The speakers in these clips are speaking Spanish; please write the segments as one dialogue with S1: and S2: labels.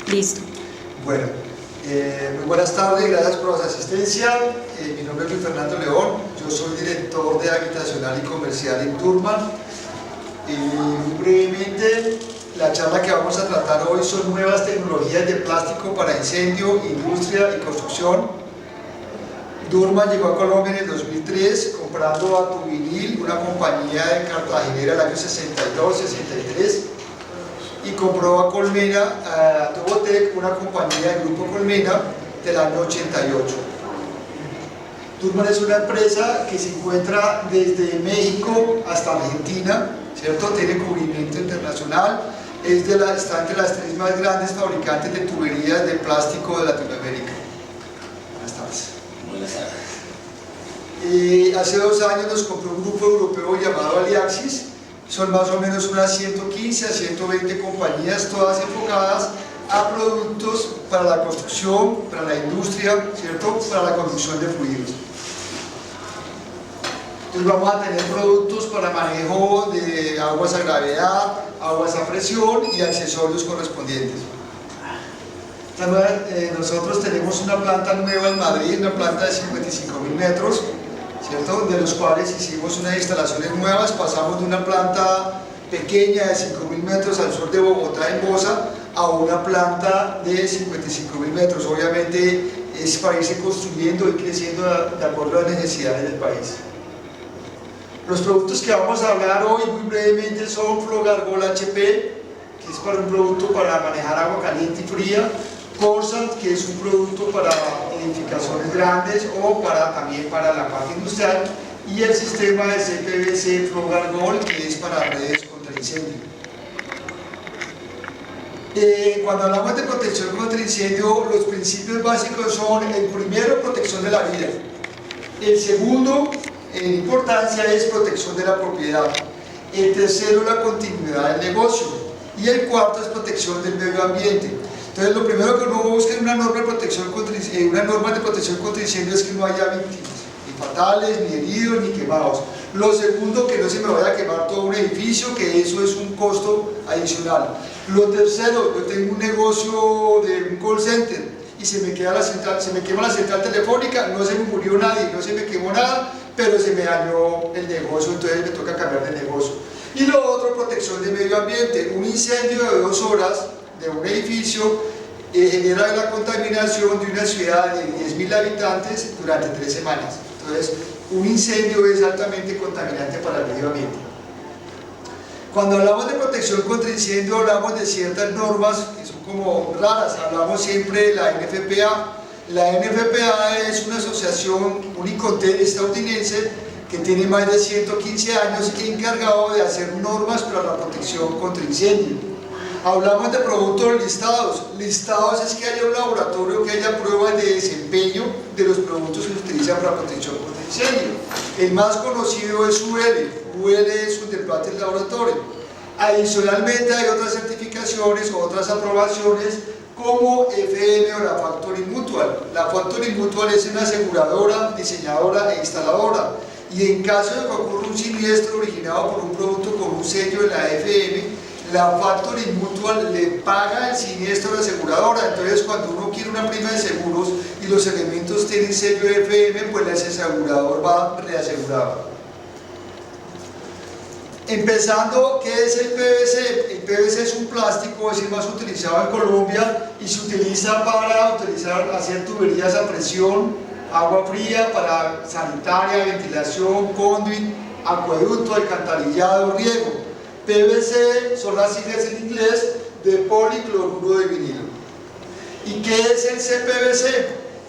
S1: Listo.
S2: Bueno, muy buenas tardes, gracias por su asistencia. Mi nombre es Luis Fernando León, yo soy director de Habitacional y Comercial en Durman. Muy brevemente, la charla que vamos a tratar hoy son nuevas tecnologías de plástico para incendio, industria y construcción. Durman llegó a Colombia en el 2003 comprando a Tuvinil, una compañía de Cartagena del año 62-63, y compró a Colmena, a Tobotec, una compañía del grupo Colmena del año 88. Durman es una empresa que se encuentra desde México hasta Argentina, ¿cierto? Tiene cubrimiento internacional, está entre las 3 más grandes fabricantes de tuberías de plástico de Latinoamérica. Buenas tardes.
S3: Buenas tardes.
S2: Hace 2 años nos compró un grupo europeo llamado Aliaxis. Son más o menos unas 115 a 120 compañías, todas enfocadas a productos para la construcción, para la industria, ¿cierto? Para la conducción de fluidos. Entonces vamos a tener productos para manejo de aguas a gravedad, aguas a presión y accesorios correspondientes. Nosotros tenemos una planta nueva en Madrid, una planta de 55.000 metros, ¿cierto? De los cuales hicimos unas instalaciones nuevas. Pasamos de una planta pequeña de 5.000 metros al sur de Bogotá, en Bosa, a una planta de 55.000 metros. Obviamente es para irse construyendo y creciendo de acuerdo a las necesidades del país. Los productos que vamos a hablar hoy muy brevemente son Flogargol HP, que es para un producto para manejar agua caliente y fría, Corsant, que es un producto para edificaciones grandes o también para la parte industrial, y el sistema de CPVC Flogargol, que es para redes contra incendio. Cuando hablamos de protección contra incendio, los principios básicos son: el primero, protección de la vida; el segundo, en importancia, es protección de la propiedad; el tercero, la continuidad del negocio; y el cuarto es protección del medio ambiente. Entonces, lo primero que uno busca en una norma de protección contra incendio es que no haya víctimas, ni fatales, ni heridos, ni quemados. Lo segundo, que no se me vaya a quemar todo un edificio, que eso es un costo adicional. Lo tercero, yo tengo un negocio de un call center y se me quema la central telefónica, no se me murió nadie, no se me quemó nada, pero se me dañó el negocio, entonces me toca cambiar de negocio. Y lo otro, protección del medio ambiente. Un incendio de 2 horas de un edificio genera la contaminación de una ciudad de 10.000 habitantes durante 3 semanas. Entonces, un incendio es altamente contaminante para el medio ambiente. Cuando hablamos de protección contra incendio, hablamos de ciertas normas que son como raras. Hablamos siempre de la NFPA. La NFPA es una asociación Unicotel estadounidense que tiene más de 115 años encargado de hacer normas para la protección contra incendio. Hablamos de productos listados. Listados es que haya un laboratorio que haya pruebas de desempeño de los productos que se utilizan para protección contra incendio. El más conocido es UL. UL es un Patent Laboratory. Adicionalmente hay otras certificaciones o otras aprobaciones como FM o la Factory Mutual. La Factory Mutual es una aseguradora, diseñadora e instaladora. Y en caso de que ocurra un siniestro originado por un producto con un sello de la FM, la Factory Mutual le paga el siniestro a la aseguradora. Entonces, cuando uno quiere una prima de seguros y los elementos tienen sello FM, pues el asegurador va reasegurado. Empezando, ¿qué es el PVC? El PVC es un plástico, es el más utilizado en Colombia y se utiliza para hacer tuberías a presión, agua fría, para sanitaria, ventilación, conduit, acueducto, alcantarillado, riego. PVC son las siglas en inglés de policloruro de vinilo. ¿Y qué es el CPVC?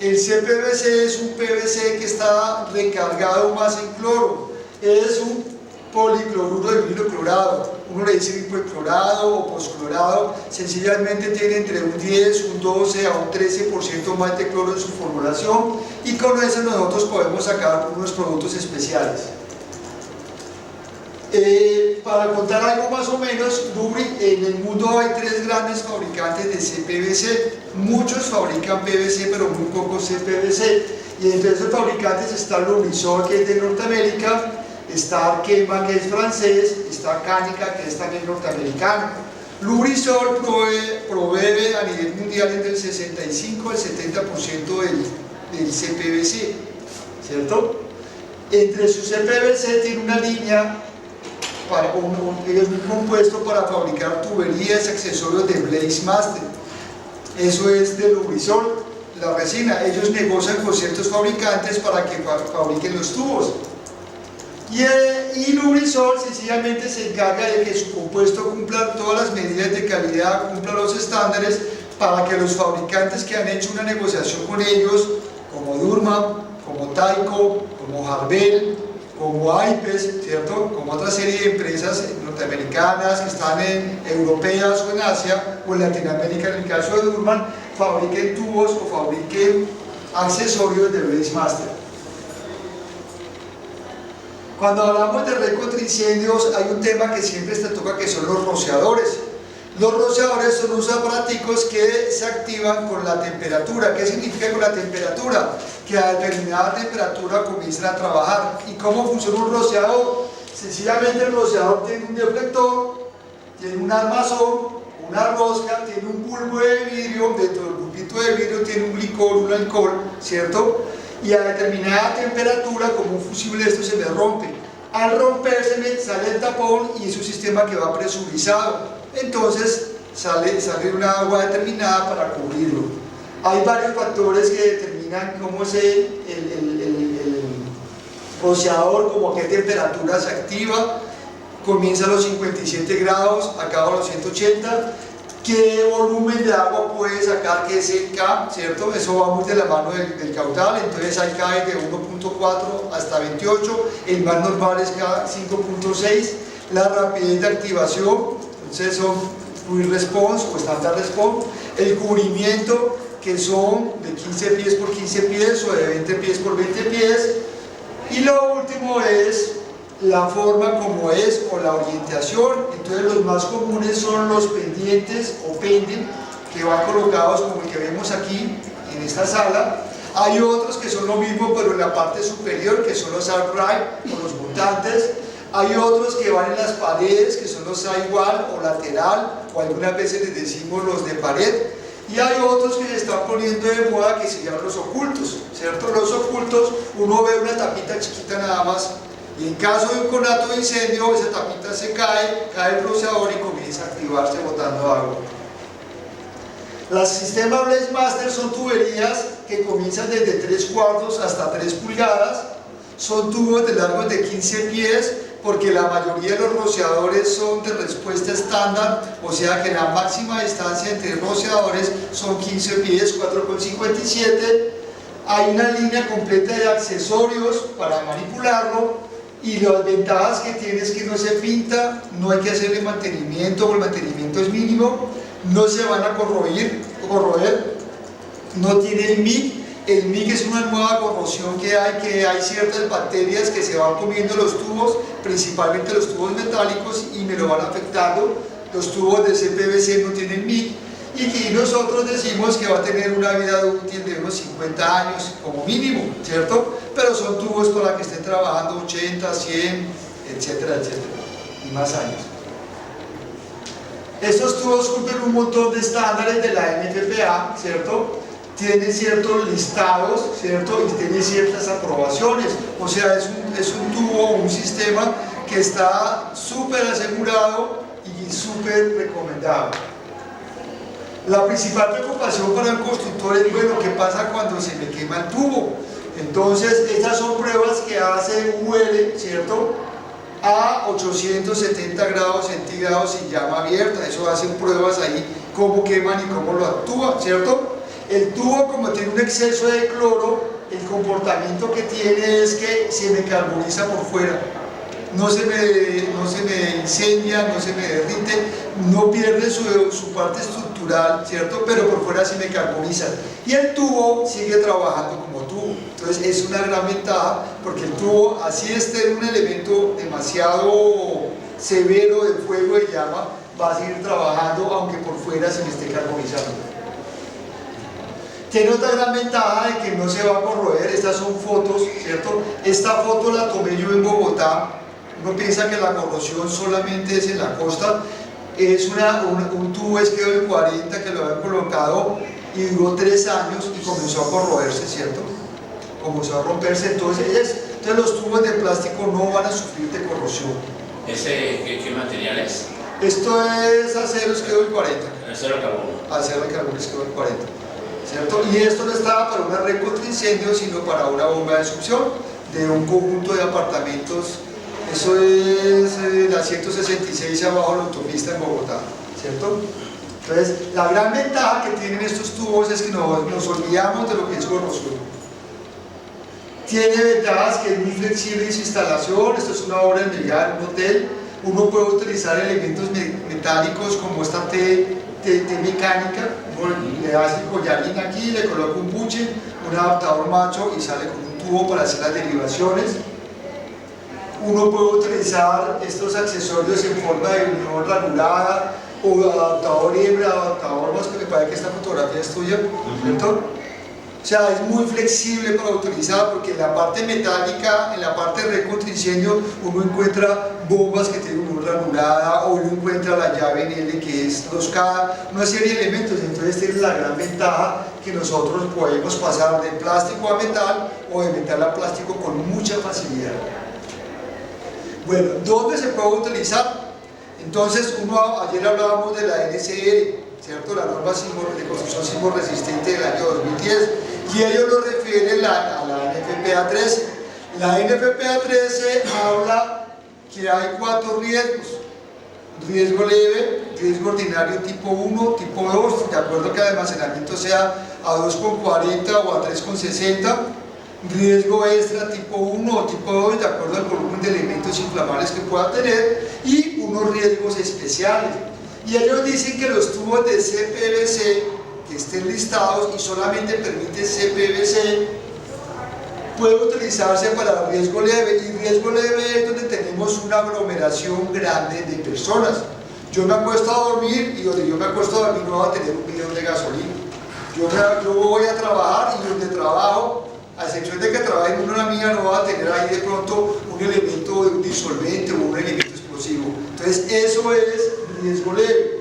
S2: El CPVC es un PVC que está recargado más en cloro. Es un policloruro de vinilo clorado. Uno le dice hipoclorado o posclorado. Sencillamente tiene entre un 10, un 12 a un 13% más de cloro en su formulación, y con eso nosotros podemos sacar unos productos especiales. Para contar algo más o menos, en el mundo hay 3 grandes fabricantes de CPVC. Muchos fabrican PVC, pero muy pocos CPVC. Y entre esos fabricantes está Lubrizol, que es de Norteamérica, está Arkema, que es francés, está Canica, que es también norteamericano. Lubrisol provee a nivel mundial entre el 65 al 70% del CPVC, ¿cierto? Entre su CPVC tiene una línea, es un compuesto para fabricar tuberías y accesorios de Blaze Master. Eso es de Lubrisol, la resina. Ellos negocian con ciertos fabricantes para que fabriquen los tubos. Y Lubrisol sencillamente se encarga de que su compuesto cumpla todas las medidas de calidad, cumpla los estándares, para que los fabricantes que han hecho una negociación con ellos, como Durman, como Tyco, como Harbel, como AIPES, ¿cierto? Como otra serie de empresas norteamericanas que están europeas o en Asia o en Latinoamérica, en el caso de Durman, fabriquen tubos o fabriquen accesorios de Blaze Master. Cuando hablamos de red contra incendios, hay un tema que siempre se toca, que son los rociadores. Los rociadores son unos aparaticos que se activan con la temperatura. ¿Qué significa con la temperatura? Que a determinada temperatura comienzan a trabajar. ¿Y cómo funciona un rociador? Sencillamente el rociador tiene un deflector, tiene un armazón, una rosca, tiene un bulbo de vidrio, dentro del bulbito de vidrio tiene un glicol, un alcohol, ¿cierto? Y a determinada temperatura, como un fusible, esto se me rompe. Al romperse me sale el tapón y es un sistema que va presurizado. Entonces sale una agua determinada para cubrirlo. Hay varios factores que determinan cómo es el rociador, como a qué temperatura se activa. Comienza a los 57 grados, acaba a los 180. ¿Qué volumen de agua puede sacar, que es el K, ¿cierto? Eso va muy de la mano del caudal, entonces hay K de 1.4 hasta 28, el más normal es K 5.6, la rapidez de activación, entonces son Quick Response o Standard Response, el cubrimiento, que son de 15 pies por 15 pies o de 20 pies por 20 pies, y lo último es la forma como es o la orientación. Entonces los más comunes son los pendientes o pending, que van colocados como el que vemos aquí en esta sala. Hay otros que son lo mismo pero en la parte superior, que son los upright o los mutantes. Hay otros que van en las paredes, que son los sidewall o lateral, o algunas veces les decimos los de pared. Y hay otros que se están poniendo de moda, que se llaman los ocultos, ¿cierto? Los ocultos, uno ve una tapita chiquita nada más, y en caso de un conato de incendio, esa tapita se cae el rociador y comienza a activarse botando agua. Los sistemas Blaze Master son tuberías que comienzan desde 3/4 hasta 3 pulgadas, son tubos de largos de 15 pies, porque la mayoría de los rociadores son de respuesta estándar, o sea que la máxima distancia entre rociadores son 15 pies, 4,57. Hay una línea completa de accesorios para manipularlo. Y las ventajas que tiene es que no se pinta, no hay que hacerle mantenimiento, o el mantenimiento es mínimo, no se van a corroer, no tiene el MIG. El MIG es una nueva corrosión que hay ciertas bacterias que se van comiendo los tubos, principalmente los tubos metálicos, y me lo van afectando. Los tubos de CPVC no tienen MIG, y que nosotros decimos que va a tener una vida útil de unos 50 años como mínimo, ¿cierto? Pero son tubos para que estén trabajando 80, 100, etcétera, etcétera, y más años. Estos tubos cumplen un montón de estándares de la NFPA, ¿cierto? Tienen ciertos listados, ¿cierto? Y tienen ciertas aprobaciones, o sea, es un tubo, un sistema que está súper asegurado y súper recomendado. La principal preocupación para el constructor es, bueno, ¿qué pasa cuando se me quema el tubo? Entonces, estas son pruebas que hace UL, ¿cierto? A 870 grados centígrados sin llama abierta. Eso hacen pruebas ahí, cómo queman y cómo lo actúan, ¿cierto? El tubo, como tiene un exceso de cloro, el comportamiento que tiene es que se me carboniza por fuera. No se me incendia, no se me derrite, no pierde su parte estructural, ¿cierto? Pero por fuera se me carboniza. Y el tubo sigue trabajando como tubo. Entonces es una gran ventaja, porque el tubo, así esté en un elemento demasiado severo de fuego y llama, va a seguir trabajando aunque por fuera se me esté carbonizando. Tiene otra gran ventaja de que no se va a corroer. Estas son fotos, ¿cierto? Esta foto la tomé yo en Bogotá. Uno piensa que la corrosión solamente es en la costa, es un tubo SQL40 que lo habían colocado y duró 3 años y comenzó a corroerse, ¿cierto? Comenzó a romperse, entonces los tubos de plástico no van a sufrir de corrosión.
S1: ¿Qué material es?
S2: Esto es acero SQL40.
S1: Acero carbono.
S2: Acero de carbono SQL40, ¿cierto? Y esto no estaba para una red contra incendios, sino para una bomba de succión de un conjunto de apartamentos. Eso es la 166 abajo de la autopista en Bogotá, ¿cierto? Entonces, la gran ventaja que tienen estos tubos es que nos olvidamos de lo que es corrosión. Tiene ventajas que es muy flexible en su instalación. Esto es una obra de millar, un hotel. Uno puede utilizar elementos metálicos como esta T mecánica. Le hace el collarín aquí, le coloca un buche, un adaptador macho y sale con un tubo para hacer las derivaciones. Uno puede utilizar estos accesorios en forma de unión ranurada o adaptador hembra, adaptador más, que me parece que esta fotografía es tuya, ¿cierto? O sea, es muy flexible para utilizar, porque en la parte metálica, en la parte de red contra incendio, uno encuentra bombas que tienen unión ranurada, o uno encuentra la llave en L que es roscada, una serie de elementos. Entonces tiene la gran ventaja que nosotros podemos pasar de plástico a metal o de metal a plástico con mucha facilidad. Bueno, ¿dónde se puede utilizar? Entonces, ayer hablábamos de la NCR, ¿cierto? La norma de construcción sismo resistente del año 2010, y ellos lo refieren a la NFPA 13. La NFPA 13 habla que hay 4 riesgos: riesgo leve, riesgo ordinario tipo 1, tipo 2, de acuerdo que el almacenamiento sea a 2,40 o a 3,60, riesgo extra tipo 1 o tipo 2, de acuerdo al volumen de elementos inflamables que pueda tener, y unos riesgos especiales. Y ellos dicen que los tubos de CPVC que estén listados, y solamente permite CPVC, puede utilizarse para riesgo leve, y riesgo leve es donde tenemos una aglomeración grande de personas. Yo me acuesto a dormir, y donde yo me acuesto a dormir no va a tener un bidón de gasolina. Yo voy a trabajar, y donde trabajo, a excepción de que trabaje en una mina, no va a tener ahí de pronto un elemento disolvente o un elemento explosivo. Entonces eso es riesgo leve.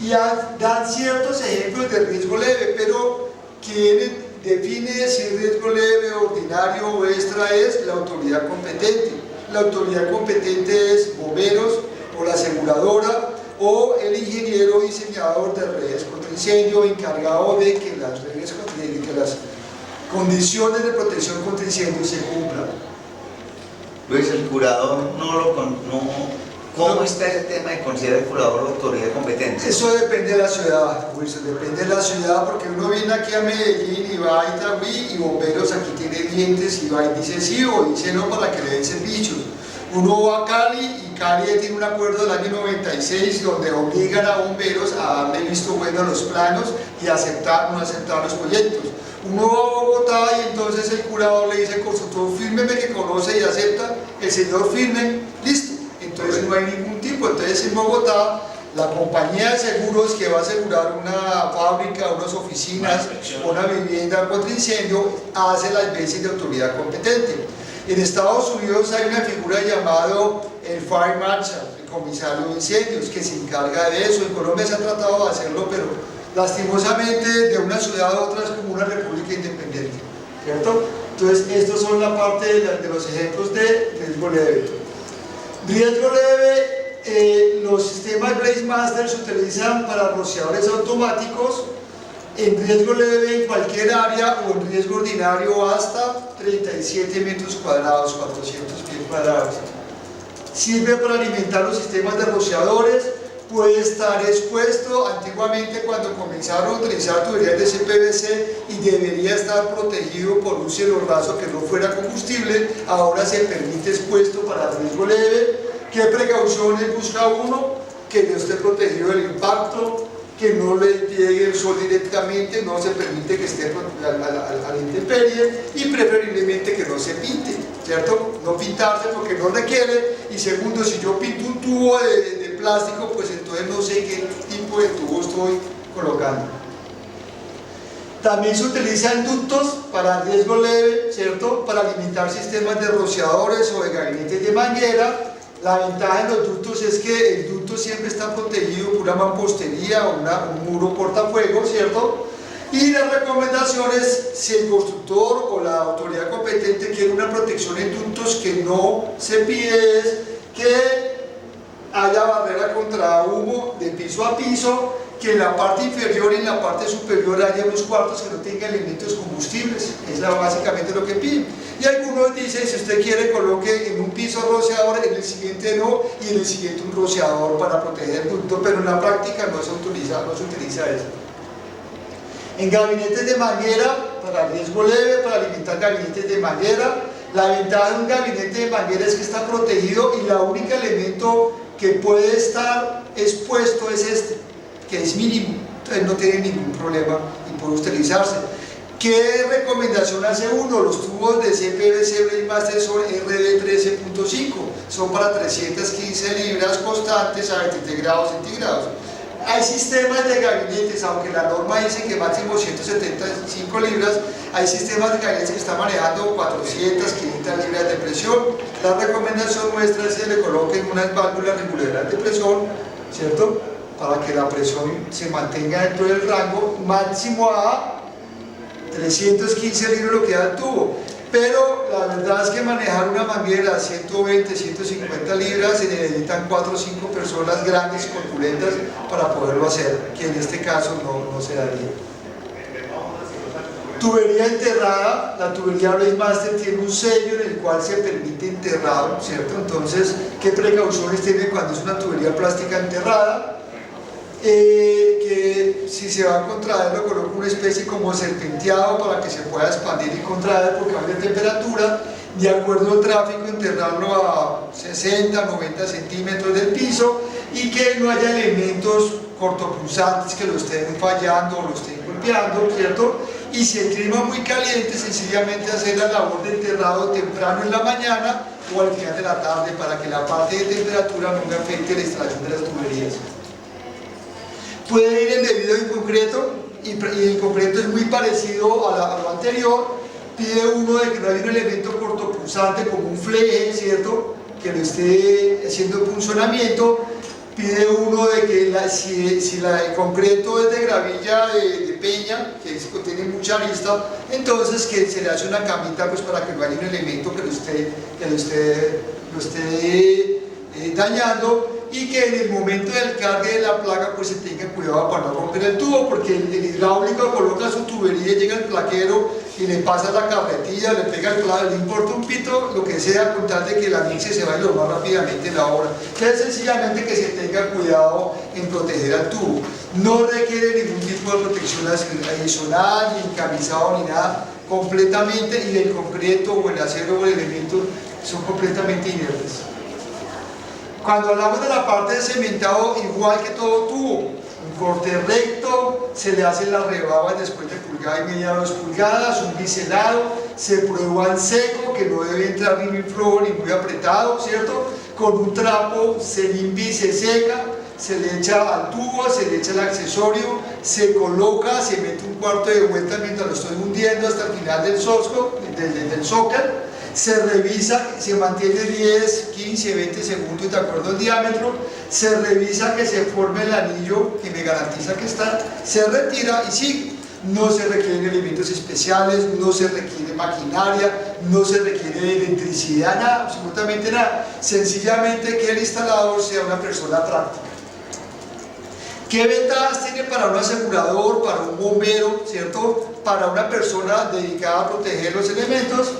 S2: Y dan ciertos ejemplos de riesgo leve, pero quien define si es riesgo leve, ordinario o extra es la autoridad competente. La autoridad competente es bomberos, o la aseguradora, o el ingeniero diseñador de redes contra incendio, encargado de que las redes condiciones de protección contra incendios se cumplan.
S3: Luis, el curador ¿cómo está ese tema de considerar el curador autoridad competente?
S2: Eso depende de la ciudad, Wilson, depende de la ciudad, porque uno viene aquí a Medellín y va a Itagüí, y bomberos aquí tiene dientes, y va y dice sí o dice no para que le den servicios. Uno va a Cali, y Cali tiene un acuerdo del año 96 donde obligan a bomberos a darle visto bueno a los planos y aceptar o no aceptar los proyectos. Uno va a Bogotá, y entonces el curador le dice al consultor: fírmeme que conoce y acepta, el señor firme, listo. Entonces no hay ningún tipo. Entonces en Bogotá, la compañía de seguros que va a asegurar una fábrica, unas oficinas, una vivienda contra incendio, hace las veces de autoridad competente. En Estados Unidos hay una figura llamada el Fire Marshal, el comisario de incendios, que se encarga de eso. En Colombia se ha tratado de hacerlo, pero lastimosamente de una ciudad a otra es como una república independiente, ¿cierto? Entonces estos son la parte de los ejemplos de riesgo leve. Riesgo leve, los sistemas Blaze Master se utilizan para rociadores automáticos en riesgo leve en cualquier área, o en riesgo ordinario hasta 37 metros cuadrados, 400 pies cuadrados. Sirve para alimentar los sistemas de rociadores. Puede estar expuesto. Antiguamente, cuando comenzaron a utilizar tuberías de CPVC, y debería estar protegido por un cielo raso que no fuera combustible, ahora se permite expuesto para riesgo leve. ¿Qué precauciones busca uno? Que no esté protegido del impacto, que no le llegue el sol directamente, no se permite que esté a la intemperie, y preferiblemente que no se pinte, ¿cierto? No pintarse porque no requiere. Y segundo, si yo pinto un tubo de plástico, pues entonces no sé qué tipo de tubo estoy colocando. También se utilizan ductos para riesgo leve, ¿cierto? Para alimentar sistemas de rociadores o de gabinetes de manguera, La ventaja de los ductos es que el ducto siempre está protegido por una mampostería o un muro cortafuego, ¿cierto? Y las recomendaciones, si el constructor o la autoridad competente quiere una protección en ductos, que no se pide es que haya barrera contra humo de piso a piso, que en la parte inferior y en la parte superior haya unos cuartos que no tengan elementos combustibles. Es básicamente lo que piden. Y algunos dicen, si usted quiere, coloque en un piso rociador, en el siguiente no, y en el siguiente un rociador para proteger el ducto, pero en la práctica no se utiliza eso. En gabinetes de manguera, para riesgo leve, para alimentar gabinetes de manguera, la ventaja de un gabinete de manguera es que está protegido y el único elemento que puede estar expuesto es este, que es mínimo, entonces no tiene ningún problema y puede utilizarse. ¿Qué recomendación hace uno? Los tubos de CPVC Blade son RD 13.5, son para 315 libras constantes a 23 grados centígrados. Hay sistemas de gabinetes, aunque la norma dice que máximo 175 libras, hay sistemas de gabinetes que están manejando 400, 500 libras de presión. La recomendación nuestra es que le coloquen unas válvulas reguladoras de presión, ¿cierto? Para que la presión se mantenga dentro del rango máximo a 315 libras lo que da el tubo. Pero la verdad es que manejar una manguera 120, 150 libras se necesitan 4 o 5 personas grandes, corpulentas para poderlo hacer, que en este caso no se daría. Tubería enterrada, la tubería Blade tiene un sello en el cual se permite enterrado, ¿cierto? Entonces, ¿qué precauciones tiene cuando es una tubería plástica enterrada? Que si se va a contraer lo coloca una especie como serpenteado para que se pueda expandir y contraer porque cambia de temperatura, de acuerdo al tráfico enterrarlo a 60, 90 centímetros del piso y que no haya elementos cortopunzantes que lo estén fallando o lo estén golpeando, ¿cierto? Y si el clima es muy caliente, sencillamente hacer la labor de enterrado temprano en la mañana o al final de la tarde para que la parte de temperatura no me afecte la instalación de las tuberías. Puede ir embebido en concreto y el concreto es muy parecido a lo anterior. Pide uno de que no haya un elemento cortopunzante como un fleje, ¿cierto? Que lo esté haciendo punzonamiento. Pide uno de que si el concreto es de gravilla de peña, que tiene mucha arista, entonces que se le hace una camita pues, para que no haya un elemento que lo esté dañando. Y que en el momento del cargue de la placa pues se tenga cuidado para no romper el tubo, porque el hidráulico coloca su tubería, llega el plaquero y le pasa la carretilla, le pega el plato, le importa un pito, lo que sea, con tal de que la mixie se vaya lo más rápidamente en la obra. Entonces sencillamente que se tenga cuidado en proteger al tubo. No requiere ningún tipo de protección adicional, ni encamisado ni nada, completamente, y el concreto o el acero o el elemento son completamente inertes. Cuando hablamos de la parte de cementado, igual que todo tubo, un corte recto, se le hacen las rebabas después de pulgada y media, 2 pulgadas, un biselado, se prueba en seco, que no debe entrar ni muy flojo ni muy apretado, ¿cierto? Con un trapo se limpia y se seca, se le echa al tubo, se le echa el accesorio, se coloca, se mete un cuarto de vuelta mientras lo estoy hundiendo hasta el final del socket. Se revisa, se mantiene 10, 15, 20 segundos de acuerdo al diámetro, se revisa que se forme el anillo que me garantiza que está, se retira y sigue. No se requieren elementos especiales, no se requiere maquinaria, no se requiere electricidad, nada, absolutamente nada. Sencillamente que el instalador sea una persona práctica. ¿Qué ventajas tiene para un asegurador, para un bombero, ¿cierto? Para una persona dedicada a proteger los elementos?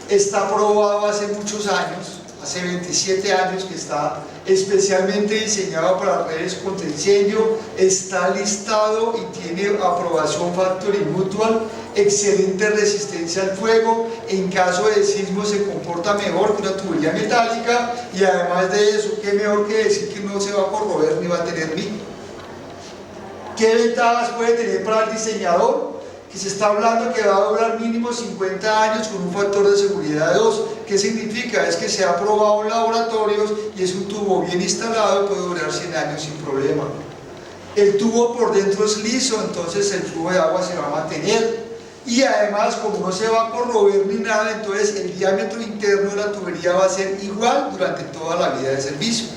S2: Está aprobado hace muchos años, hace 27 años que está especialmente diseñado para redes contra incendio, está listado y tiene aprobación Factory Mutual, excelente resistencia al fuego, en caso de sismo se comporta mejor que una tubería metálica y además de eso, qué mejor que decir que no se va a corroer ni va a tener micro. ¿Qué ventajas puede tener para el diseñador? Que se está hablando que va a durar mínimo 50 años con un factor de seguridad de 2. ¿Qué significa? Es que se ha probado en laboratorios y es un tubo bien instalado y puede durar 100 años sin problema. El tubo por dentro es liso, entonces el flujo de agua se va a mantener. y además como no se va a corroer ni nada, entonces el diámetro interno de la tubería va a ser igual durante toda la vida de servicio.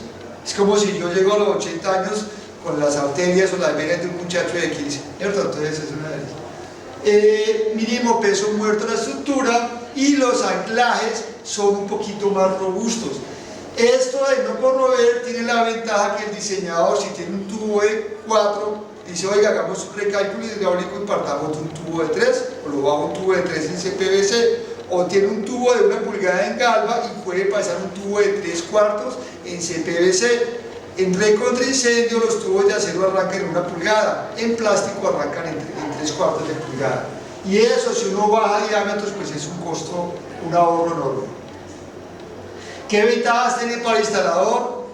S2: Es como si yo llego a los 80 años con las arterias o las venas de un muchacho de 15, ¿cierto? Entonces es una de mínimo peso muerto de la estructura, y los anclajes son un poquito más robustos. Esto de no corroer tiene la ventaja que el diseñador, si tiene un tubo de 4, dice, oiga, hagamos un recálculo hidráulico y partamos de un tubo de 3, o lo bajo un tubo de 3 en CPVC, o tiene un tubo de 1 pulgada en galva y puede pasar un tubo de 3/4 en CPVC. En red contra incendio los tubos de acero arrancan en 1 pulgada, en plástico arrancan en 3/4 de pulgada. Y eso, si uno baja diámetros, pues es un costo, un ahorro enorme. ¿Qué ventajas tiene para el instalador?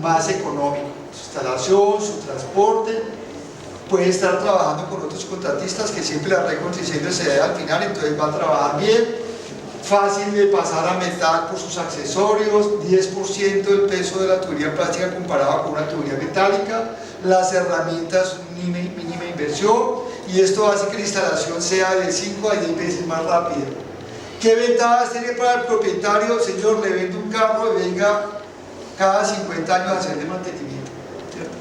S2: Más económico, su instalación, su transporte, puede estar trabajando con otros contratistas, que siempre la red contra incendio se da al final, entonces va a trabajar bien, fácil de pasar a metal por sus accesorios, 10% del peso de la tubería plástica comparado con una tubería metálica, las herramientas, mínima inversión, y esto hace que la instalación sea de 5 a 10 veces más rápida. ¿Qué ventajas tiene para el propietario? Señor, le vendo un carro y venga cada 50 años a hacerle mantenimiento, ¿cierto?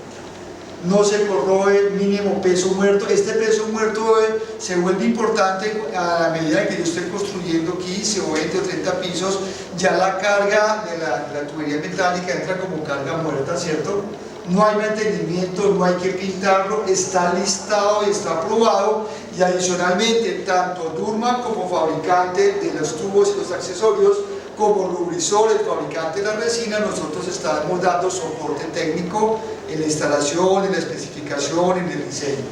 S2: No se corroe, mínimo peso muerto. Este peso muerto se vuelve importante a la medida que yo estoy construyendo 15 o 20 o 30 pisos. Ya la carga de la tubería metálica entra como carga muerta, ¿cierto? No hay mantenimiento, no hay que pintarlo, está listado y está aprobado, y adicionalmente tanto Durman como fabricante de los tubos y los accesorios, como Lubrisol, el fabricante de la resina, nosotros estamos dando soporte técnico en la instalación, en la especificación, en el diseño.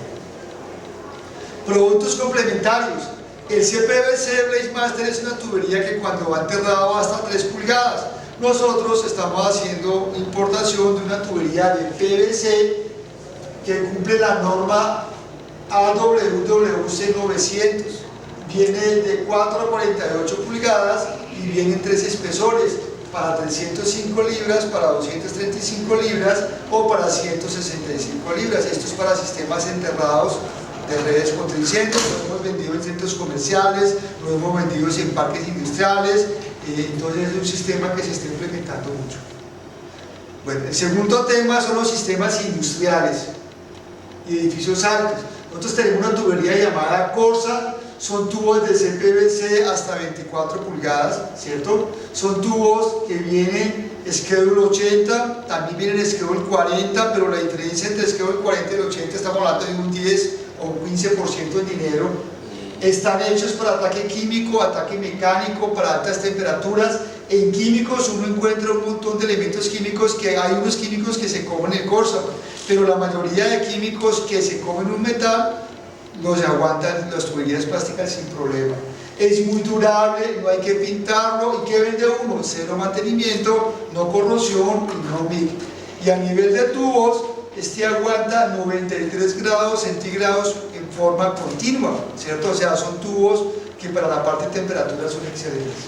S2: Productos complementarios. El CPVC Blazemaster es una tubería que cuando va enterrado va hasta 3 pulgadas. Nosotros estamos haciendo importación de una tubería de PVC que cumple la norma AWWC 900. Viene de 4 a 48 pulgadas y viene en 3 espesores, para 305 libras, para 235 libras o para 165 libras. Esto es para sistemas enterrados de redes contra incendios. Lo hemos vendido en centros comerciales, lo hemos vendido en parques industriales. Entonces es un sistema que se está implementando mucho. Bueno, el segundo tema son los sistemas industriales y edificios altos. Nosotros tenemos una tubería llamada Corsa, son tubos de CPVC hasta 24 pulgadas, ¿cierto? Son tubos que vienen Schedule 80, también vienen Schedule 40, pero la diferencia entre Schedule 40 y el 80 estamos hablando de un 10 o un 15% en dinero. Están hechos para ataque químico, ataque mecánico, para altas temperaturas. En químicos uno encuentra un montón de elementos químicos, que hay unos químicos que se comen el Corsa, pero la mayoría de químicos que se comen un metal los aguantan las tuberías plásticas sin problema. Es muy durable, no hay que pintarlo. ¿Y qué vende uno? Cero mantenimiento, no corrosión y no MIG. Y a nivel de tubos, este aguanta 93 grados centígrados en forma continua, ¿cierto? O sea, son tubos que para la parte de temperatura son excelentes.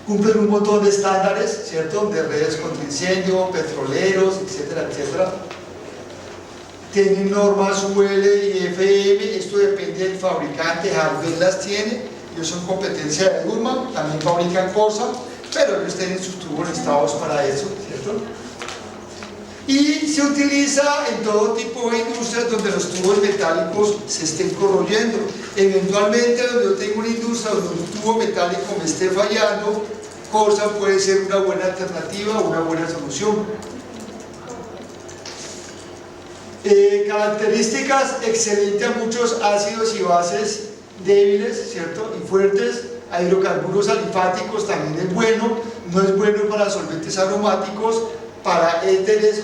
S2: Cumplen un montón de estándares, ¿cierto? De redes contra incendio, petroleros, etcétera, etcétera. Tienen normas UL y FM, esto depende del fabricante. Hardware las tiene, ellos son competencia de Durman, también fabrican Corsa, pero ellos tienen sus tubos listados para eso, ¿cierto? Y se utiliza en todo tipo de industrias donde los tubos metálicos se estén corroyendo. Eventualmente, donde yo tengo una industria donde un tubo metálico me esté fallando, Corsa puede ser una buena alternativa, una buena solución. Características: excelente a muchos ácidos y bases débiles, ¿cierto? Y fuertes. A hidrocarburos alifáticos también es bueno. No es bueno para solventes aromáticos, para éteres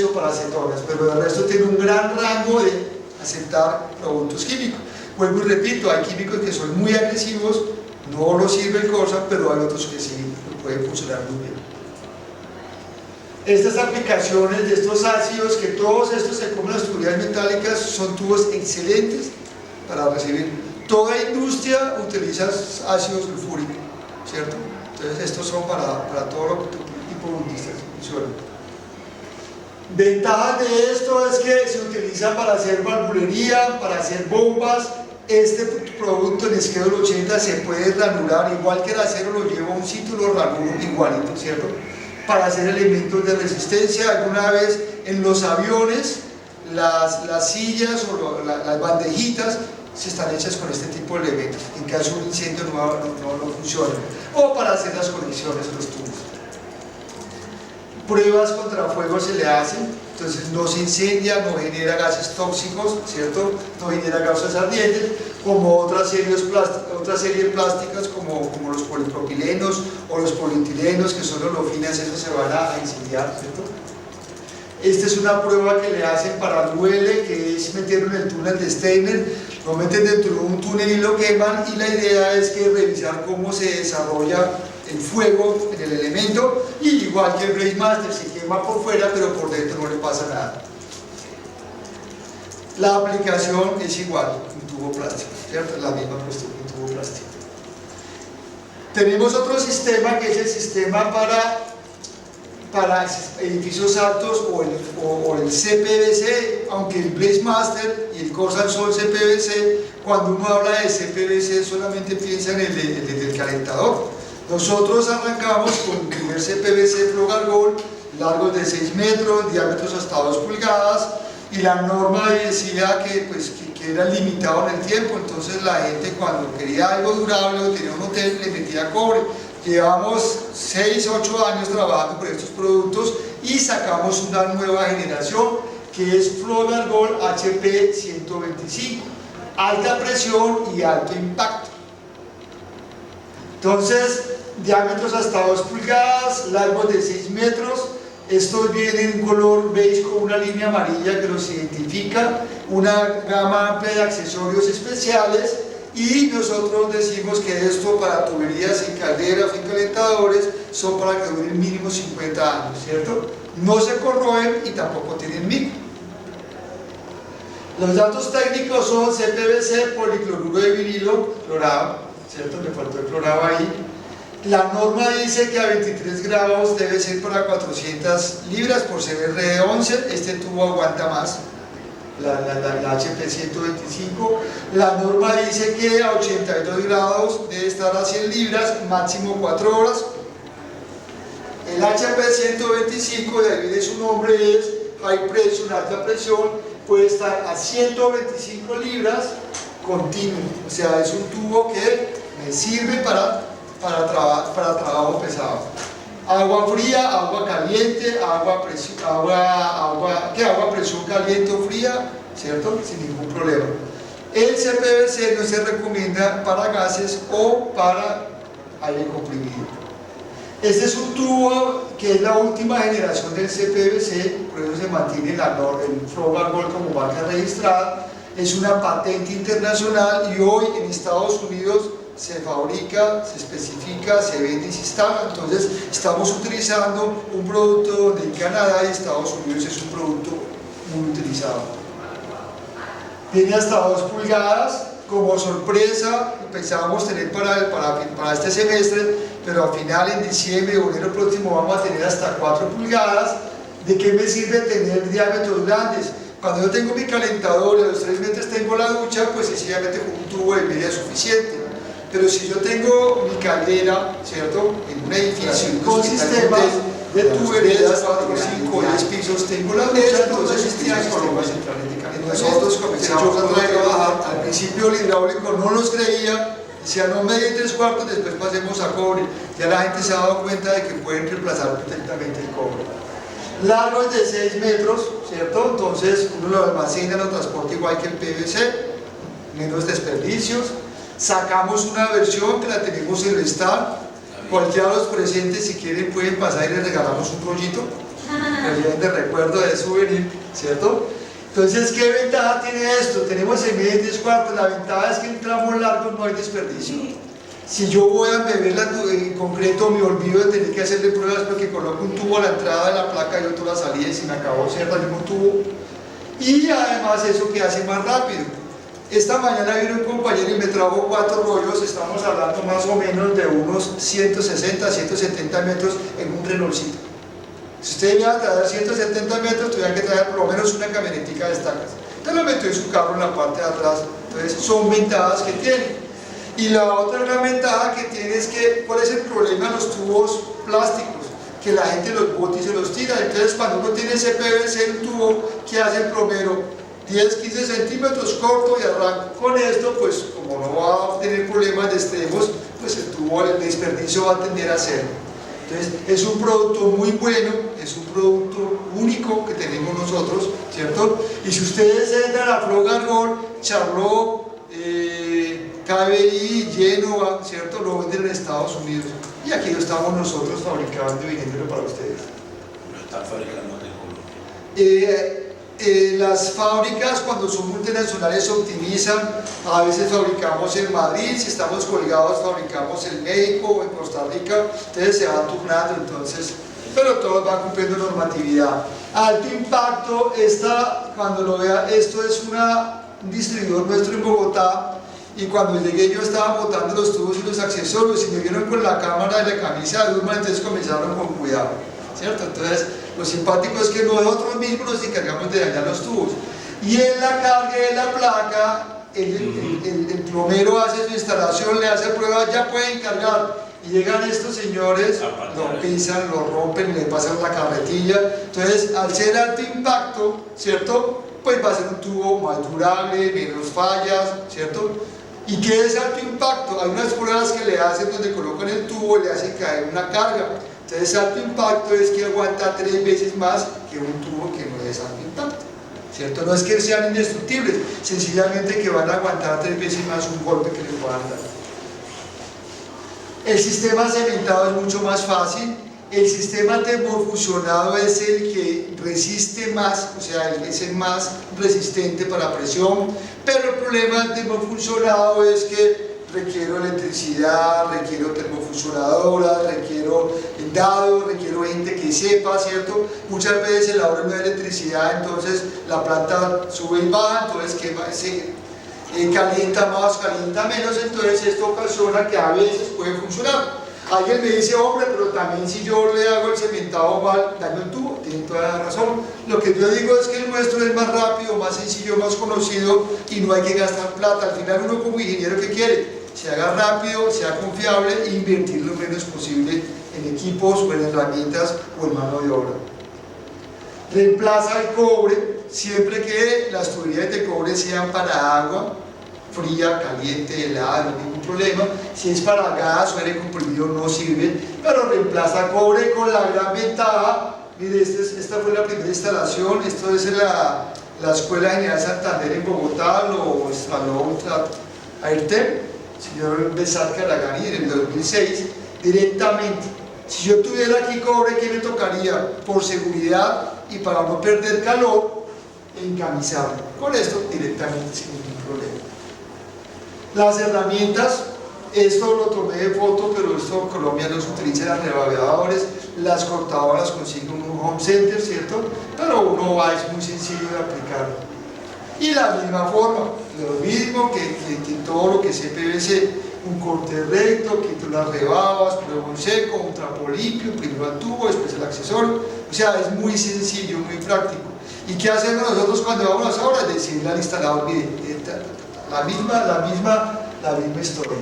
S2: o para acetonas, pero el resto tiene un gran rango de aceptar productos químicos. Vuelvo y repito, hay químicos que son muy agresivos, no los sirve el Corsa, pero hay otros que sí pueden funcionar muy bien. Estas aplicaciones de estos ácidos, que todos estos se comen las tuberías metálicas, son tubos excelentes para recibir. Toda industria utiliza ácido sulfúrico, ¿cierto? Entonces estos son para todo tipo de industrias. Ventajas de esto es que se utiliza para hacer valvulería, para hacer bombas, Este producto en Schedule 80 se puede ranurar, igual que el acero lo lleva a un sitio, lo ranuro igualito, ¿cierto? Para hacer elementos de resistencia. Alguna vez en los aviones, las sillas o las bandejitas se están hechas con este tipo de elementos, en caso de un incendio no funciona, o para hacer las conexiones en los tubos. Pruebas contra fuego se le hacen, entonces no se incendia, no genera gases tóxicos, ¿cierto? No genera gases ardientes, como otras series plásticas como los polipropilenos o los polietilenos, que son olofinas, esos se van a incendiar, ¿cierto? Esta es una prueba que le hacen para el UL, que es meterlo en el túnel de Steiner, lo meten dentro de un túnel y lo queman, y la idea es que revisar cómo se desarrolla el fuego en el elemento, y igual que el Blaze Master se quema por fuera, pero por dentro no le pasa nada. La aplicación es igual, un tubo plástico, ¿cierto? La misma cuestión, un tubo plástico. Tenemos otro sistema que es el sistema para edificios altos o el CPVC, aunque el Blaze Master y el Corsair son CPVC, cuando uno habla de CPVC solamente piensa en el del calentador. Nosotros arrancamos con el primer CPVC Flow largos de 6 metros, diámetros hasta 2 pulgadas, y la norma decía que era limitado en el tiempo, entonces la gente cuando quería algo durable o tenía un hotel le metía cobre. Llevamos 6-8 años trabajando con estos productos y sacamos una nueva generación que es Flow HP 125, alta presión y alto impacto. Entonces, diámetros hasta 2 pulgadas, largos de 6 metros. Estos vienen en color beige con una línea amarilla que los identifica, una gama amplia de accesorios especiales, y nosotros decimos que esto para tuberías y calderas y calentadores son para que duren mínimo 50 años, ¿cierto? No se corroen y tampoco tienen micro. Los datos técnicos son CPVC, policloruro de vinilo, clorado, ¿cierto? Me faltó el clorado ahí. La norma dice que a 23 grados debe ser para 400 libras por ser RD11, este tubo aguanta más, la HP 125. La norma dice que a 82 grados debe estar a 100 libras, máximo 4 horas. El HP 125, de ahí viene su nombre, es High Pressure, alta presión, puede estar a 125 libras continuo, o sea, es un tubo que me sirve para trabajo pesado. Agua fría, agua caliente, agua presión caliente o fría, ¿cierto? Sin ningún problema. El CPVC no se recomienda para gases o para aire comprimido. Este es un tubo que es la última generación del CPVC, por eso se mantiene el Flow como marca registrada. Es una patente internacional y hoy en Estados Unidos se fabrica, se especifica, se vende y se instala. Entonces estamos utilizando un producto donde en Canadá y Estados Unidos es un producto muy utilizado. Tiene hasta 2 pulgadas. Como sorpresa pensábamos tener para este semestre, pero al final en diciembre o enero próximo vamos a tener hasta 4 pulgadas. ¿De qué me sirve tener diámetros grandes? Cuando yo tengo mi calentador y a los 3 metros tengo la ducha, pues sencillamente con un tubo de media es suficiente. Pero si yo tengo mi caldera, ¿cierto? En un edificio con sistemas de tuberías, 4, 5, 10 pisos, tengo la ducha, entonces existían sistemas centrales de calentamiento. Nosotros comenzamos a trabajar, al principio el hidráulico no nos creía, decía no media y 3/4, después pasemos a cobre. Ya la gente se ha dado cuenta de que pueden reemplazar perfectamente el cobre. Largos de 6 metros, ¿cierto? Entonces uno lo almacena, lo transporta igual que el PVC, menos desperdicios. Sacamos una versión que la tenemos en el stand. Cualquiera de los presentes, si quieren, pueden pasar y les regalamos un rollito de recuerdo de souvenir, ¿cierto? Entonces, ¿qué ventaja tiene esto? Tenemos en medio y 3/4. La ventaja es que en tramos largos no hay desperdicio. Si yo voy a beber en concreto, me olvido de tener que hacerle pruebas porque coloco un tubo a la entrada de la placa y otro a la salida y se me acabó cerrar el mismo tubo. Y además eso que hace más rápido. Esta mañana vino un compañero y me trajo 4 rollos, estamos hablando más o menos de unos 160, 170 metros en un Renaultcito. Si ustedes iban a traer 170 metros, tuvieran que traer por lo menos una camionetica de estacas. Entonces lo metió en su carro en la parte de atrás Entonces son ventajas que tiene. Y la otra gran ventaja que tiene es que, ¿cuál es el problema de los tubos plásticos? Que la gente los bota y se los tira. Entonces cuando uno tiene ese PVC, un tubo que hace el plomero 10-15 centímetros corto y arranca con esto, pues como no va a tener problemas de extremos, pues el tubo, el desperdicio va a tender a cero. Entonces es un producto muy bueno, es un producto único que tenemos nosotros, ¿cierto? Y si ustedes entran a Flow Gargol, Charlotte, KBI, Genova, ¿cierto? Lo venden en Estados Unidos y aquí lo estamos nosotros fabricando y vendiéndolo para ustedes.
S1: Lo están fabricando en Colombia.
S2: Las fábricas cuando son multinacionales se optimizan, a veces fabricamos en Madrid, si estamos colgados fabricamos en México o en Costa Rica, entonces se van turnando, entonces, pero todos van cumpliendo normatividad. Alto impacto, cuando lo vea, esto es un distribuidor nuestro en Bogotá. Y cuando llegué yo estaba botando los tubos y los accesorios y me vieron con la cámara de la camisa de Durman, entonces comenzaron con cuidado, ¿cierto? Entonces lo simpático es que nosotros mismos nos encargamos de dañar los tubos. Y en la carga de la placa, el plomero hace su instalación, le hace pruebas, ya pueden cargar. Y llegan estos señores, lo pisan, lo rompen, le pasan la carretilla. Entonces al ser alto impacto, ¿cierto? Pues va a ser un tubo más durable, menos fallas, ¿cierto? ¿Y qué es alto impacto? Hay unas pruebas que le hacen donde colocan el tubo y le hacen caer una carga. Entonces alto impacto es que aguanta 3 veces más que un tubo que no es alto impacto, ¿cierto? No es que sean indestructibles, sencillamente que van a aguantar 3 veces más un golpe que les puedan dar. El sistema cementado es mucho más fácil. El sistema termofusionado es el que resiste más, o sea, es el más resistente para presión, pero el problema del termofusionado es que requiero electricidad, requiero termofusionadoras, requiero dados, requiero gente que sepa, ¿cierto? Muchas veces en la hora no hay electricidad, entonces la planta sube y baja, entonces calienta más, calienta menos, entonces esto ocasiona que a veces puede funcionar. Alguien me dice, hombre, pero también si yo le hago el cementado mal, daño el tubo. Tienen toda la razón. Lo que yo digo es que el nuestro es más rápido, más sencillo, más conocido y no hay que gastar plata. Al final uno como ingeniero, ¿qué quiere? Se haga rápido, sea confiable e invertir lo menos posible en equipos o en herramientas o en mano de obra. Reemplaza el cobre siempre que las tuberías de cobre sean para agua fría, caliente, helada, no hay ningún problema. Si es para gas o aire comprimido no sirve, pero reemplaza cobre con la gran ventaja. Mire, esta fue la primera instalación, esto es la Escuela General Santander en Bogotá, lo instaló AIRTEM, señor Besat Caragani en el 2006, directamente. Si yo tuviera aquí cobre, ¿qué me tocaría? Por seguridad y para no perder calor, encamisarlo. Con esto directamente sin ningún problema. Las herramientas, esto lo tomé de foto, pero esto en Colombia no se utiliza, las rebabeadores, las cortadoras consiguen un home center, ¿cierto? Pero uno va, es muy sencillo de aplicarlo. Y la misma forma, lo mismo que todo lo que es PVC, un corte recto, quito las rebabas, pruebo un seco, un trapo limpio, primero el tubo, después el accesorio. O sea, es muy sencillo, muy práctico. ¿Y qué hacemos nosotros cuando vamos a las obras? Decirle al instalador, mire, la misma historia.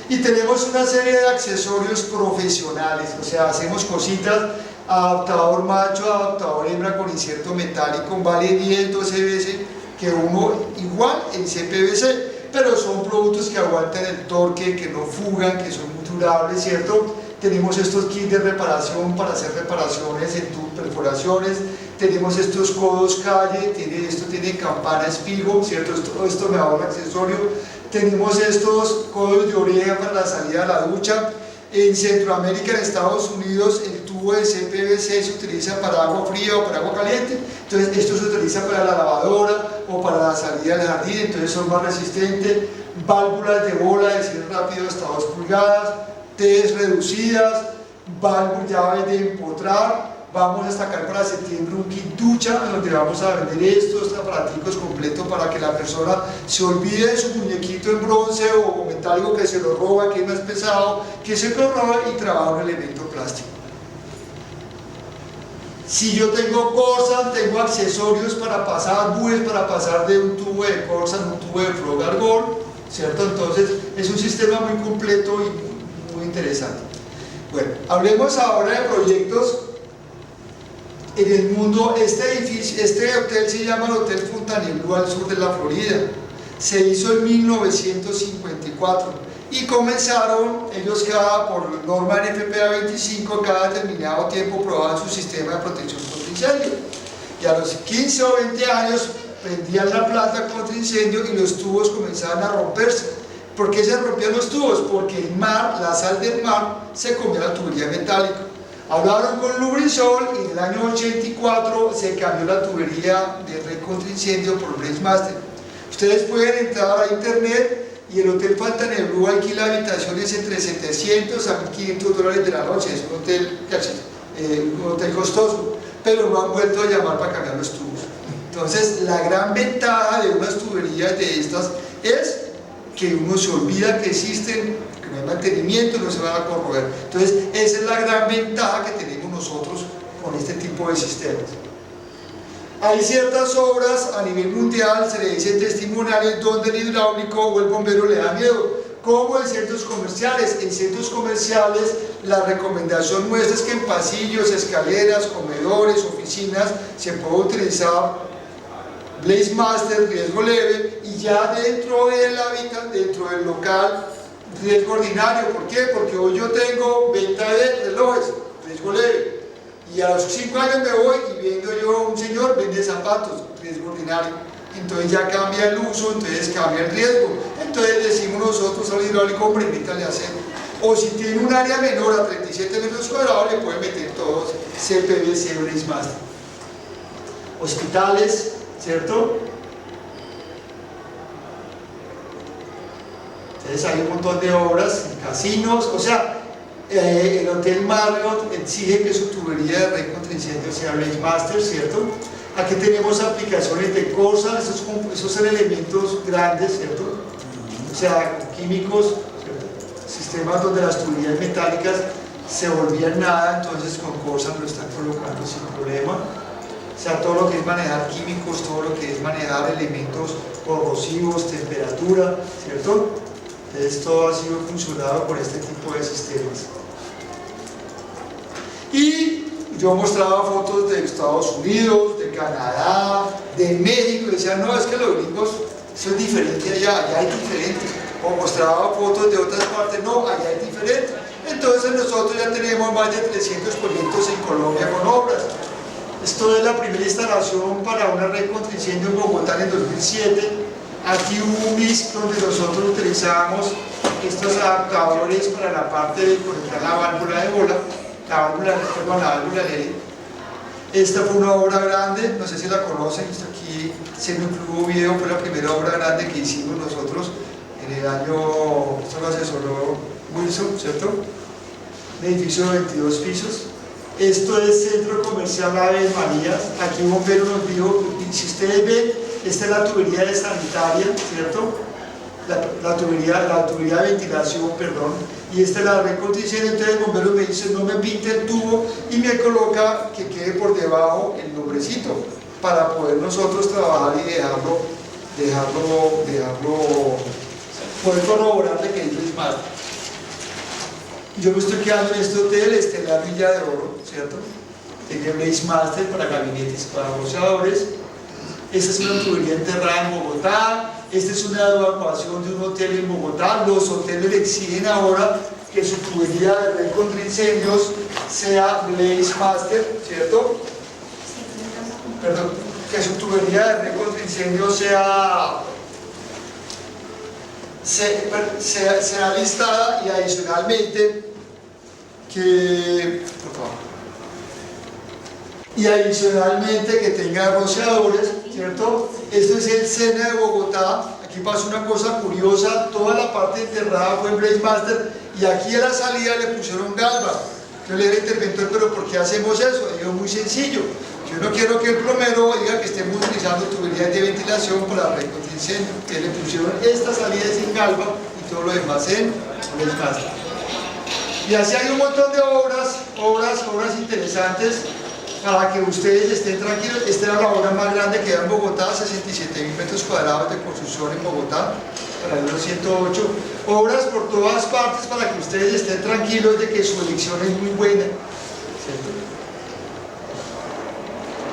S2: Y tenemos una serie de accesorios profesionales, o sea, hacemos cositas, adaptador macho, adaptador hembra con inserto metálico, vale 10, 12 veces que uno igual en CPVC, pero son productos que aguantan el torque, que no fugan, que son muy durables, ¿cierto? Tenemos estos kits de reparación para hacer reparaciones en tus perforaciones, tenemos estos codos calle, esto tiene campana espigo, ¿cierto? Esto me ahorra accesorio. Tenemos estos codos de oreja para la salida a la ducha. En Centroamérica, en Estados Unidos, el tubo de CPVC se utiliza para agua fría o para agua caliente, entonces esto se utiliza para la lavadora o para la salida del jardín, entonces son más resistentes. Válvulas de bola de cierre rápido hasta 2 pulgadas, T's reducidas, llaves de empotrar. Vamos a sacar para septiembre un kit ducha donde vamos a vender estos aparaticos completos para que la persona se olvide de su muñequito en bronce o metálico que se lo roba, que es más pesado, que se lo roba y trabaja un elemento plástico. Si yo tengo Corsan, tengo accesorios para pasar, bues para pasar de un tubo de Corsan a un tubo de Flow Argol, ¿cierto? Entonces es un sistema muy completo y muy interesante. Bueno, hablemos ahora de proyectos en el mundo. Este hotel se llama el Hotel Fontainebleau al sur de la Florida. Se hizo en 1954 y comenzaron, ellos por norma NFPA 25, cada determinado tiempo probaban su sistema de protección contra incendio. Y a los 15 o 20 años prendían la planta contra incendio y los tubos comenzaban a romperse. ¿Por qué se rompían los tubos? Porque el mar, la sal del mar, se comía la tubería metálica. Hablaron con Lubrizol y en el año 84 se cambió la tubería de red contra incendio por Blaze Master. Ustedes pueden entrar a internet y el Hotel Fontainebleau alquila habitaciones entre 700 a 1500 dólares de la noche. Es un hotel costoso, pero no han vuelto a llamar para cambiar los tubos. Entonces, la gran ventaja de unas tuberías de estas es que uno se olvida que existen, que no hay mantenimiento, no se van a corroer. Entonces, esa es la gran ventaja que tenemos nosotros con este tipo de sistemas. Hay ciertas obras a nivel mundial, se le dicen testimoniales, donde el hidráulico o el bombero le da miedo, como en centros comerciales. En centros comerciales la recomendación nuestra es que en pasillos, escaleras, comedores, oficinas se puede utilizar Blaze Master, riesgo leve, y ya dentro del hábitat, dentro del local, riesgo ordinario. ¿Por qué? Porque hoy yo tengo venta de relojes, riesgo leve. Y a los 5 años me voy y viendo yo un señor vende zapatos, riesgo ordinario. Entonces ya cambia el uso, entonces cambia el riesgo. Entonces decimos nosotros al hidráulico, hombre, permítale hacerlo. O si tiene un área menor a 37 metros cuadrados, le puede meter todos CPVC Blaze Master. Hospitales, ¿cierto? Entonces hay un montón de obras, casinos, o sea, el Hotel Marriott exige que su tubería de red contra incendio sea Blaze Master, ¿cierto? Aquí tenemos aplicaciones de Corsan, esos son elementos grandes, ¿cierto? O sea, químicos, ¿cierto? Sistemas donde las tuberías metálicas se volvían nada, entonces con Corsan lo están colocando sin problema. O sea, todo lo que es manejar químicos, todo lo que es manejar elementos corrosivos, temperatura, ¿cierto? Entonces todo ha sido funcionado por este tipo de sistemas. Y yo mostraba fotos de Estados Unidos, de Canadá, de México, y decían, no, es que los gringos, eso es diferente allá hay diferente. O mostraba fotos de otras partes, no, allá es diferente. Entonces nosotros ya tenemos más de 300 proyectos en Colombia con obras. Esto es la primera instalación para una red contra incendio en Bogotá en el 2007. Aquí hubo un MISC donde nosotros utilizábamos estos adaptadores para la parte de conectar la válvula de bola, la válvula Lely. Esta fue una obra grande, no sé si la conocen, esto aquí se me incluyó video, fue la primera obra grande que hicimos nosotros en el año, esto lo asesoró Wilson, ¿cierto? Un edificio de 22 pisos. Esto es Centro Comercial Aves Marías. Aquí un bombero nos dijo, si ustedes ven, esta es la tubería de sanitaria, ¿cierto? La tubería de ventilación, perdón. Y esta es la red contra incendio. Entonces el bombero me dice, no me pinte el tubo y me coloca que quede por debajo el nombrecito para poder nosotros trabajar y poder corroborar de que es más. Yo me estoy quedando en este hotel, Estelar Villa de Oro, ¿cierto? Tiene Blaze Master para gabinetes, para rociadores. Esta es una tubería enterrada en Bogotá. Esta es una evacuación de un hotel en Bogotá. Los hoteles le exigen ahora que su tubería de red contra incendios sea Blaze Master, ¿cierto? Perdón, que su tubería de red contra incendios sea listada y adicionalmente que tenga rociadores, ¿cierto? Esto es el SENA de Bogotá. Aquí pasó una cosa curiosa, toda la parte enterrada fue en Blaze Master y aquí a la salida le pusieron galva. Yo le dije al interventor, pero ¿por qué hacemos eso? Y digo, muy sencillo, yo no quiero que el plomero diga que estemos utilizando tuberías de ventilación para red contra incendio, que le pusieron esta salida sin galva y todo lo demás en Blaze Master. Y así hay un montón de obras interesantes. para que ustedes estén tranquilos. Esta era la obra más grande que hay en Bogotá, 67.000 metros cuadrados de construcción en Bogotá, para el 108. Obras por todas partes para que ustedes estén tranquilos de que su elección es muy buena, ¿cierto?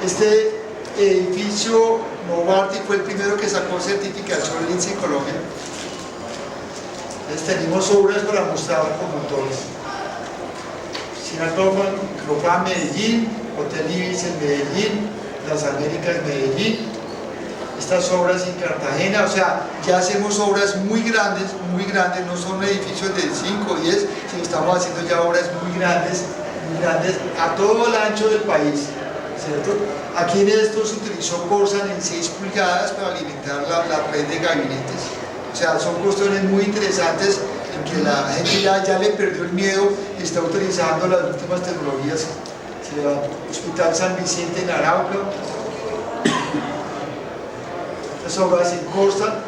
S2: Este edificio Novartis fue el primero que sacó certificación LEED en Colombia. Entonces tenemos obras para mostrar con motores. Sinacrofa Medellín, Hotel Ibis en Medellín, Las Américas Medellín, estas obras en Cartagena. O sea, ya hacemos obras muy grandes, no son edificios de 5 o 10, sino estamos haciendo ya obras muy grandes a todo el ancho del país, ¿cierto? Aquí en esto se utilizó Corsan en 6 pulgadas para alimentar la red de gabinetes. O sea, son cuestiones muy interesantes en que la gente ya le perdió el miedo y está utilizando las últimas tecnologías. Hospital San Vicente en Arauca, estas obras en Costa.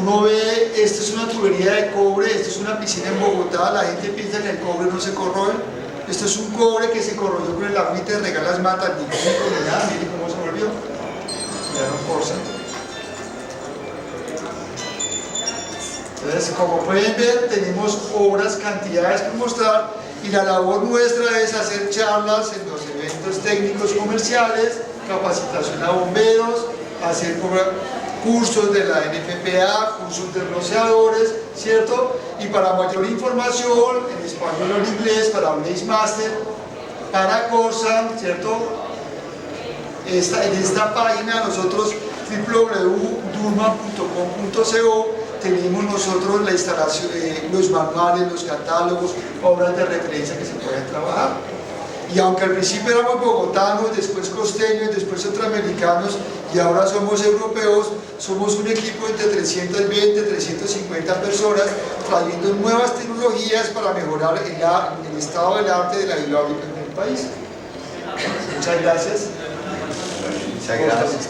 S2: Uno ve, esta es una tubería de cobre, esta es una piscina en Bogotá. La gente piensa que el cobre no se corroe. Esto es un cobre que se corroyó con el agüita de regalas matas, ni nada. Miren cómo se volvió. Ya no Corsa. Entonces, como pueden ver, tenemos obras, cantidades que mostrar, y la labor nuestra es hacer charlas en los eventos técnicos comerciales, capacitación a bomberos, hacer cursos de la NFPA, cursos de rociadores, ¿cierto? Y para mayor información, en español o en inglés, para Blaze Master, para Corsa, ¿cierto? En esta página nosotros, www.durma.com.co, tenemos nosotros la instalación, los manuales, los catálogos, obras de referencia que se pueden trabajar. Y aunque al principio éramos bogotanos, después costeños, después centroamericanos y ahora somos europeos, somos un equipo entre 320 350 personas trayendo nuevas tecnologías para mejorar el estado del arte de la hidráulica en el país. Muchas gracias.
S3: Muchas gracias.